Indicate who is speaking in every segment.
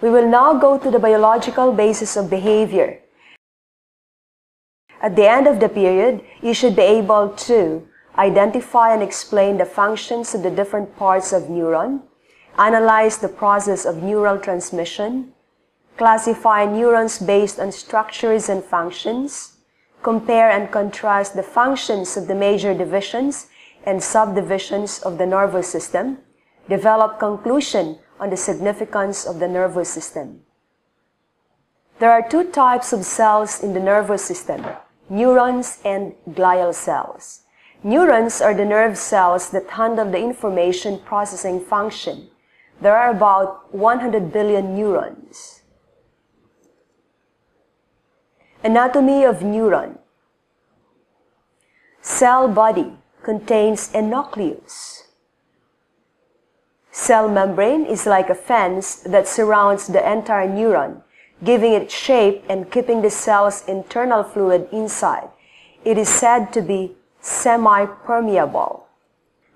Speaker 1: We will now go to the biological basis of behavior. At the end of the period, you should be able to identify and explain the functions of the different parts of neuron, analyze the process of neural transmission, classify neurons based on structures and functions, compare and contrast the functions of the major divisions and subdivisions of the nervous system, develop conclusion on the significance of the nervous system. There are two types of cells in the nervous system, neurons and glial cells. Neurons are the nerve cells that handle the information processing function. There are about 100 billion neurons. Anatomy of neuron. Cell body contains a nucleus. Cell membrane is like a fence that surrounds the entire neuron, giving it shape and keeping the cell's internal fluid inside. It is said to be semi-permeable.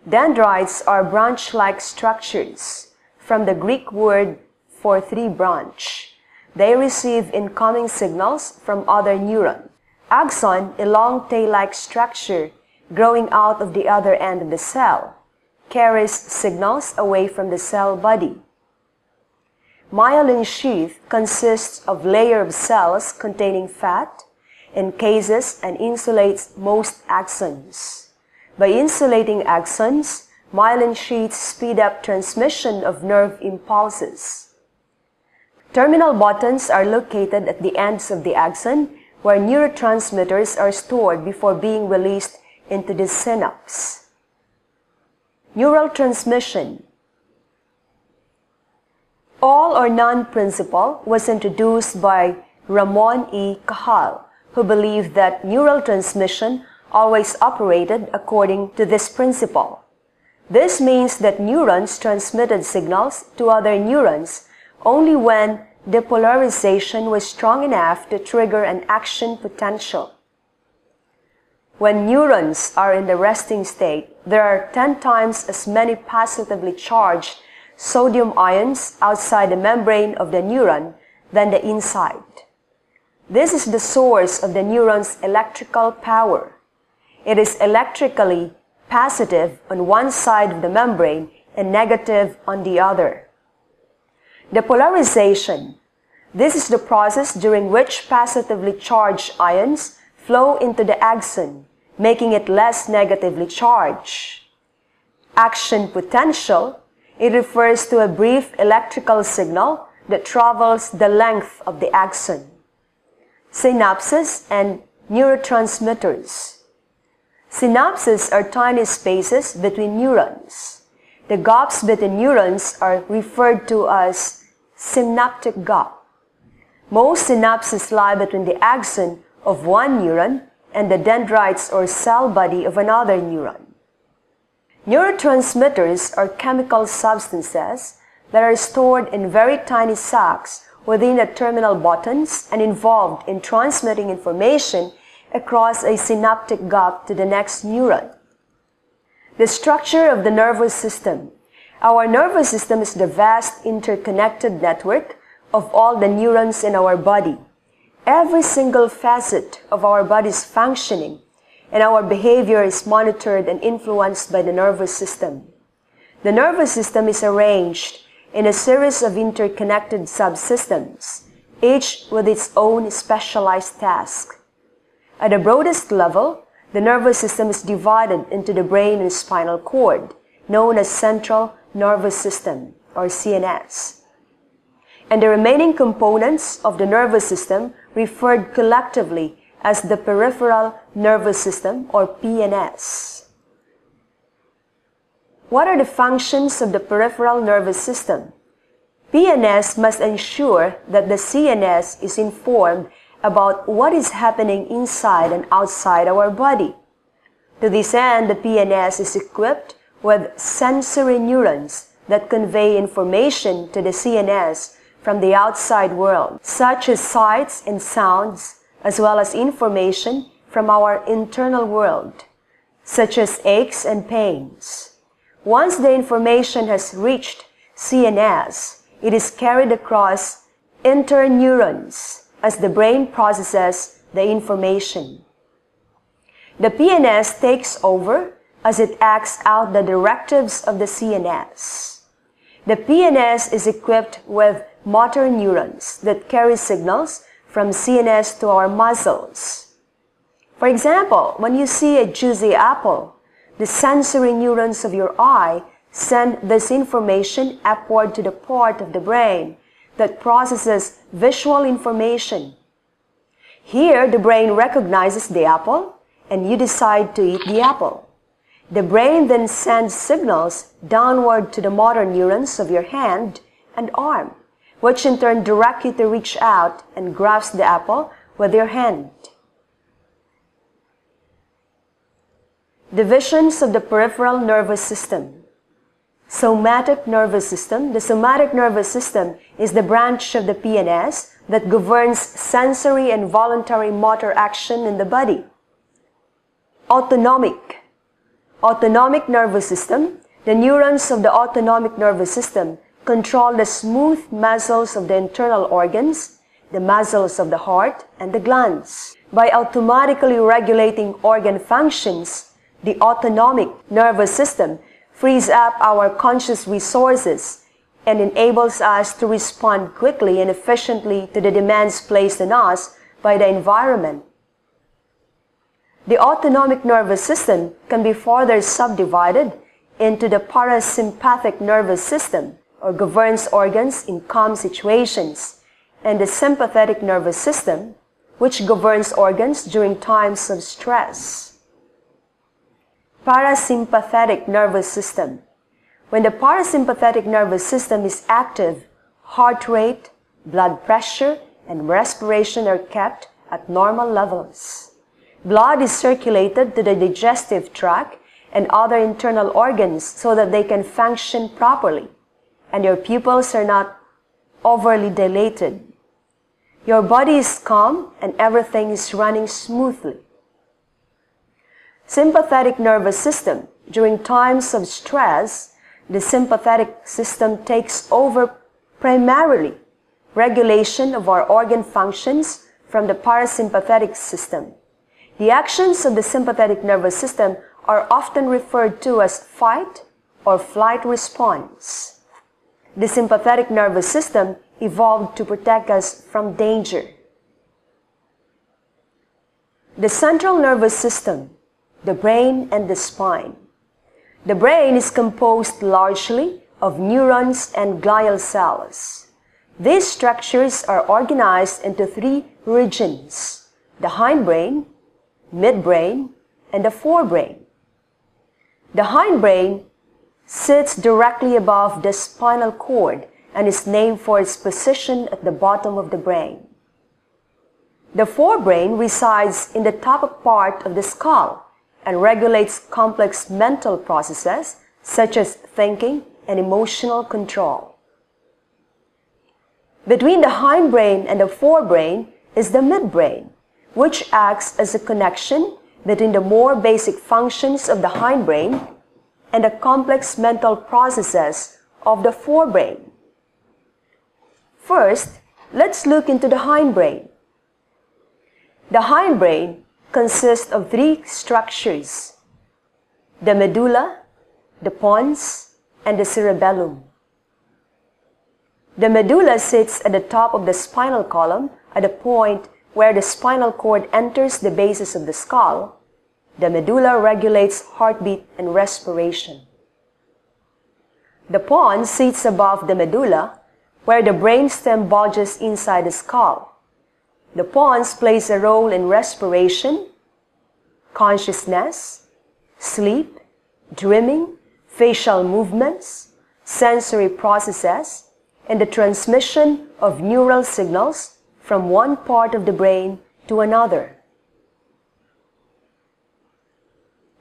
Speaker 1: Dendrites are branch-like structures, from the Greek word for three branch. They receive incoming signals from other neurons. Axon, a long tail-like structure growing out of the other end of the cell, carries signals away from the cell body. Myelin sheath consists of layer of cells containing fat, encases and insulates most axons. By insulating axons, myelin sheaths speed up transmission of nerve impulses. Terminal buttons are located at the ends of the axon, where neurotransmitters are stored before being released into the synapse. Neural transmission. All or none principle was introduced by Ramon E. Cajal, who believed that neural transmission always operated according to this principle. This means that neurons transmitted signals to other neurons only when depolarization was strong enough to trigger an action potential. When neurons are in the resting state, there are 10 times as many positively charged sodium ions outside the membrane of the neuron than the inside. This is the source of the neuron's electrical power. It is electrically positive on one side of the membrane and negative on the other. Depolarization. This is the process during which positively charged ions flow into the axon, making it less negatively charged. Action potential. It refers to a brief electrical signal that travels the length of the axon. Synapses and neurotransmitters. Synapses are tiny spaces between neurons. The gaps between neurons are referred to as synaptic gap. Most synapses lie between the axon of one neuron and the dendrites or cell body of another neuron. Neurotransmitters are chemical substances that are stored in very tiny sacs within the terminal buttons and involved in transmitting information across a synaptic gap to the next neuron. The structure of the nervous system. Our nervous system is the vast interconnected network of all the neurons in our body. Every single facet of our body's functioning and our behavior is monitored and influenced by the nervous system. The nervous system is arranged in a series of interconnected subsystems, each with its own specialized task. At the broadest level, the nervous system is divided into the brain and spinal cord, known as central nervous system, or CNS. And the remaining components of the nervous system referred collectively as the peripheral nervous system, or PNS. What are the functions of the peripheral nervous system? PNS must ensure that the CNS is informed about what is happening inside and outside our body. To this end, the PNS is equipped with sensory neurons that convey information to the CNS from the outside world, such as sights and sounds, as well as information from our internal world, such as aches and pains. Once the information has reached CNS, It is carried across interneurons as the brain processes the information. The PNS takes over as it acts out the directives of the CNS. The PNS is equipped with motor neurons that carry signals from CNS to our muscles. For example, when you see a juicy apple, the sensory neurons of your eye send this information upward to the part of the brain that processes visual information. Here, the brain recognizes the apple, and you decide to eat the apple. The brain then sends signals downward to the motor neurons of your hand and arm, which in turn direct you to reach out and grasp the apple with your hand. Divisions of the peripheral nervous system. Somatic nervous system. The somatic nervous system is the branch of the PNS that governs sensory and voluntary motor action in the body. Autonomic. Autonomic nervous system. The neurons of the autonomic nervous system control the smooth muscles of the internal organs, the muscles of the heart, and the glands. By automatically regulating organ functions, the autonomic nervous system frees up our conscious resources and enables us to respond quickly and efficiently to the demands placed on us by the environment. The autonomic nervous system can be further subdivided into the parasympathetic nervous system, or governs organs in calm situations, and the sympathetic nervous system, which governs organs during times of stress. Parasympathetic nervous system. When the parasympathetic nervous system is active, heart rate, blood pressure, and respiration are kept at normal levels. Blood is circulated to the digestive tract and other internal organs so that they can function properly, and your pupils are not overly dilated. Your body is calm and everything is running smoothly. Sympathetic nervous system. During times of stress, the sympathetic system takes over primarily regulation of our organ functions from the parasympathetic system. The actions of the sympathetic nervous system are often referred to as fight or flight response. The sympathetic nervous system evolved to protect us from danger. The central nervous system, the brain and the spine. The brain is composed largely of neurons and glial cells. These structures are organized into three regions: the hindbrain, midbrain, and the forebrain. The hindbrain sits directly above the spinal cord and is named for its position at the bottom of the brain. The forebrain resides in the top part of the skull and regulates complex mental processes such as thinking and emotional control. Between the hindbrain and the forebrain is the midbrain, which acts as a connection between the more basic functions of the hindbrain and the complex mental processes of the forebrain. First, let's look into the hindbrain. The hindbrain consists of three structures: the medulla, the pons, and the cerebellum. The medulla sits at the top of the spinal column at a point where the spinal cord enters the basis of the skull. The medulla regulates heartbeat and respiration. The pons sits above the medulla, where the brainstem bulges inside the skull. The pons plays a role in respiration, consciousness, sleep, dreaming, facial movements, sensory processes, and the transmission of neural signals from one part of the brain to another.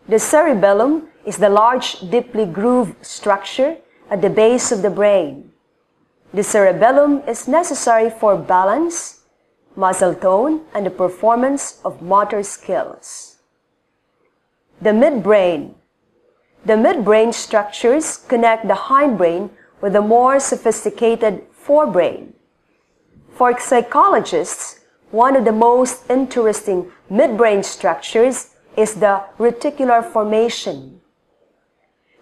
Speaker 1: The cerebellum is the large, deeply grooved structure at the base of the brain. The cerebellum is necessary for balance, muscle tone, and the performance of motor skills. The midbrain. The midbrain structures connect the hindbrain with the more sophisticated forebrain. For psychologists, one of the most interesting midbrain structures is the reticular formation.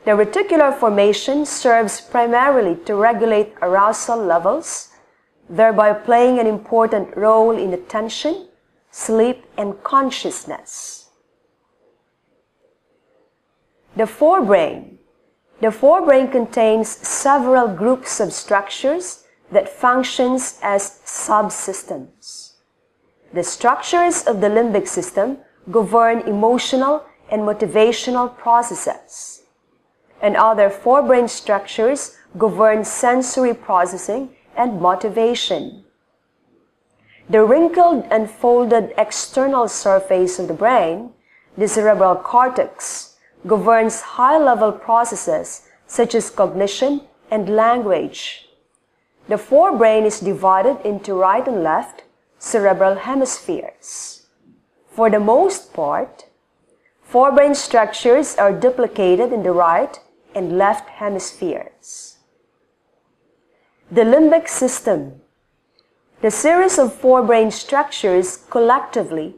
Speaker 1: The reticular formation serves primarily to regulate arousal levels, thereby playing an important role in attention, sleep, and consciousness. The forebrain. The forebrain contains several groups of structures that functions as subsystems. The structures of the limbic system govern emotional and motivational processes, and other forebrain structures govern sensory processing and motivation. The wrinkled and folded external surface of the brain, the cerebral cortex, governs high-level processes such as cognition and language. The forebrain is divided into right and left cerebral hemispheres. For the most part, forebrain structures are duplicated in the right and left hemispheres. The limbic system. The series of forebrain structures collectively,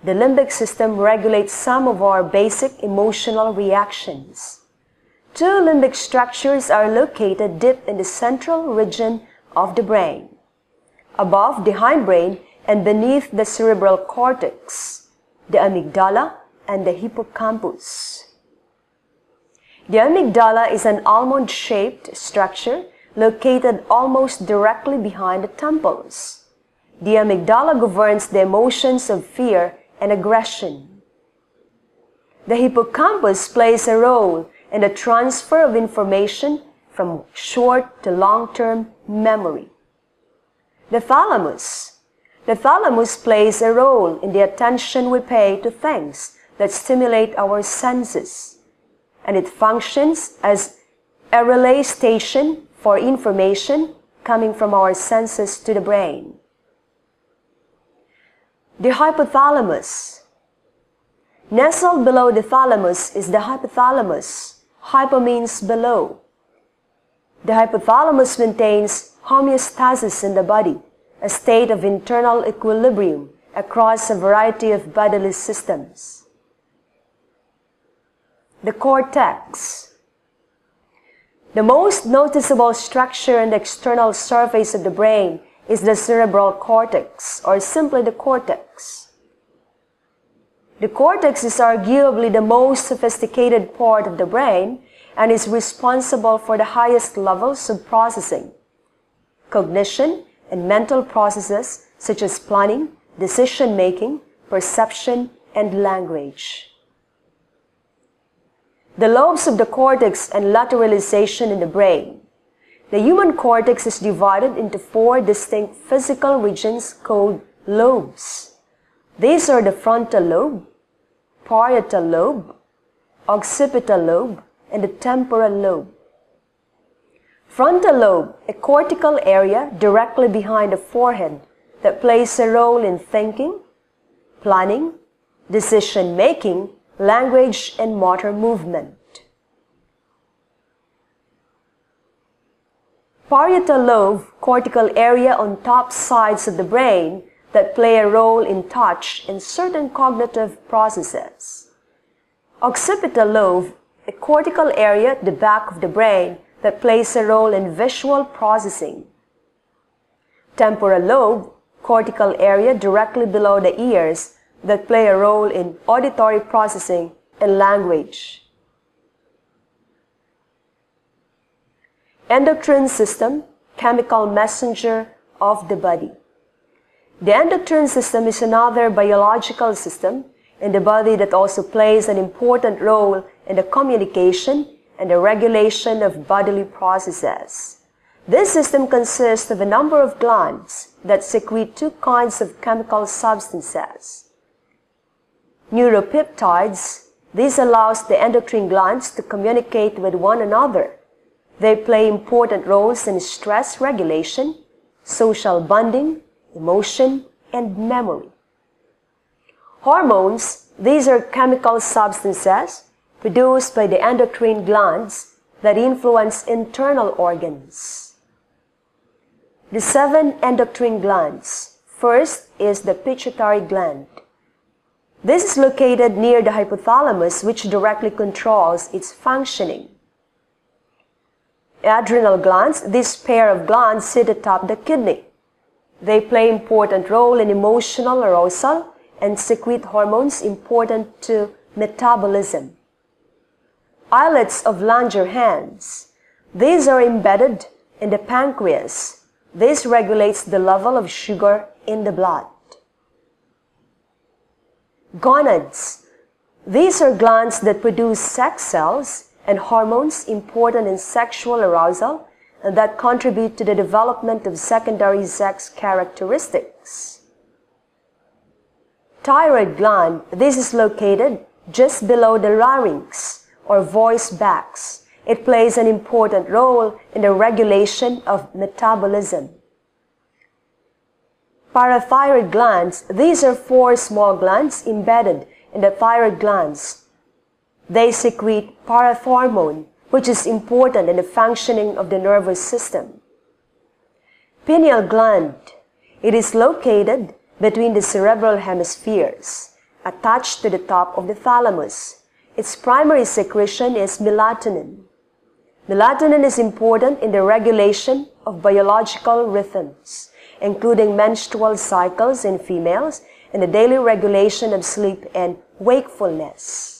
Speaker 1: the limbic system regulates some of our basic emotional reactions. Two limbic structures are located deep in the central region of the brain, above the hindbrain and beneath the cerebral cortex, the amygdala and the hippocampus. The amygdala is an almond-shaped structure located almost directly behind the temples. The amygdala governs the emotions of fear and aggression. The hippocampus plays a role in the transfer of information from short to long-term memory. The thalamus. The thalamus plays a role in the attention we pay to things that stimulate our senses, and it functions as a relay station for information coming from our senses to the brain. The hypothalamus. Nestled below the thalamus is the hypothalamus. Hypo means below. The hypothalamus maintains homeostasis in the body, a state of internal equilibrium across a variety of bodily systems. The cortex. The most noticeable structure in the external surface of the brain is the cerebral cortex, or simply the cortex. The cortex is arguably the most sophisticated part of the brain and is responsible for the highest levels of processing, cognition, and mental processes such as planning, decision-making, perception, and language. The lobes of the cortex and lateralization in the brain. The human cortex is divided into 4 distinct physical regions called lobes. These are the frontal lobe, parietal lobe, occipital lobe, and the temporal lobe. Frontal lobe, a cortical area directly behind the forehead that plays a role in thinking, planning, decision-making, language, and motor movement. Parietal lobe, cortical area on top sides of the brain that play a role in touch and certain cognitive processes. Occipital lobe, a cortical area at the back of the brain that plays a role in visual processing. Temporal lobe, cortical area directly below the ears that play a role in auditory processing and language. Endocrine system, chemical messenger of the body. The endocrine system is another biological system in the body that also plays an important role in the communication and the regulation of bodily processes. This system consists of a number of glands that secrete 2 kinds of chemical substances. Neuropeptides, this allows the endocrine glands to communicate with one another. They play important roles in stress regulation, social bonding, emotion, and memory. Hormones, these are chemical substances produced by the endocrine glands that influence internal organs. the 7 endocrine glands. First is the pituitary gland. This is located near the hypothalamus, which directly controls its functioning. Adrenal glands. This pair of glands sit atop the kidney. They play an important role in emotional arousal and secrete hormones important to metabolism. Islets of Langerhans. These are embedded in the pancreas. This regulates the level of sugar in the blood. Gonads. These are glands that produce sex cells and hormones important in sexual arousal and that contribute to the development of secondary sex characteristics. Thyroid gland. This is located just below the larynx or voice box. It plays an important role in the regulation of metabolism. Parathyroid glands. These are 4 small glands embedded in the thyroid glands. They secrete parathormone, which is important in the functioning of the nervous system. Pineal gland. It is located between the cerebral hemispheres, attached to the top of the thalamus. Its primary secretion is melatonin. Melatonin is important in the regulation of biological rhythms, including menstrual cycles in females and the daily regulation of sleep and wakefulness.